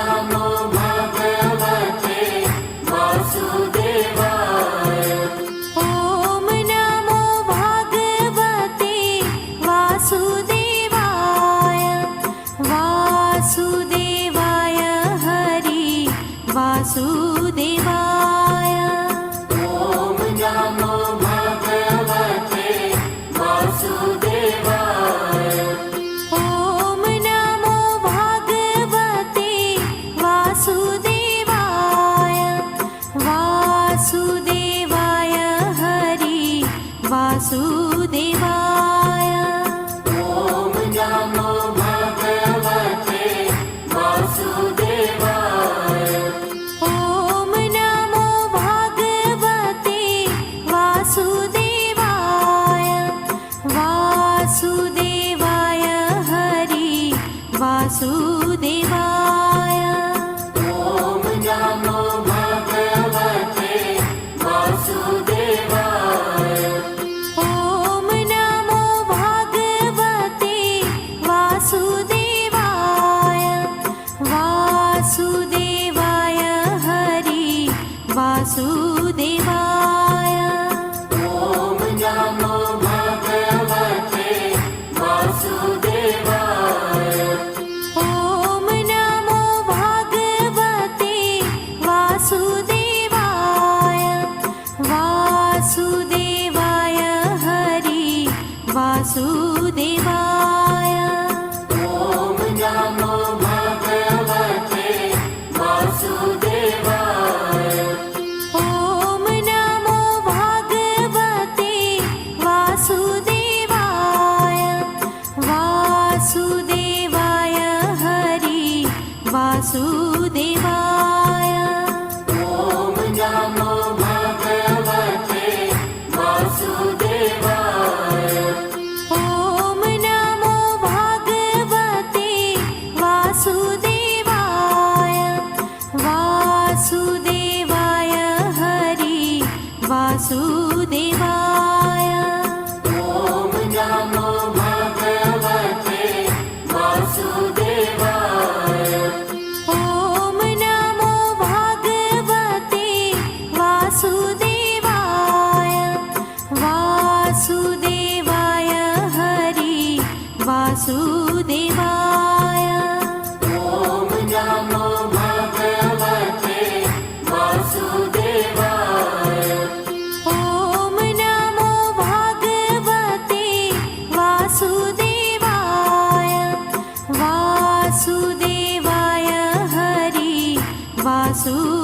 नमो भगवते वासुदेवाय। ॐ नमो भगवते वासुदेवाय। वासुदेवाय हरि वासुदेवाय। ॐ नमो भगवते वासुदेवाय। ॐ नमो भगवते वासुदेवाय। वासुदेवाय हरि वासुदेवाय। ॐ नमो भगवते वासुदेवाय। ॐ नमो भगवते वासुदेवाय। वासुदेवाय हरि वासुदेवाय। ॐ नमो भगवते वासुदेवाय। ॐ नमो भगवते वासुदेवाय। वासुदेवाय हरि वासुदेवाय। ॐ नमो भगवते वासुदेवाय। ॐ नमो भगवते वासुदेवाय। वासुदेवाय हरि वासुदेवाय। ॐ नमो भगवते वासुदेवाय। ॐ नमो भगवते वासुदेवाय। वासुदेवाय हरि वासुदेवाय। ॐ नमो भगवते वासुदेवाय। ॐ नमो भगवते वासुदेवाय। वासुदेवाय हरि वासुदेवाय। ॐ नमो भगवते वासुदेवाय। ॐ नमो भगवते वासुदेवाय। वासुदेवाय हरि वासुदेवाय। ॐ नमो भगवते वासुदेवाय। ॐ नमो भगवते वासुदेवाय। वासुदेवाय हरि वासुदेवाय।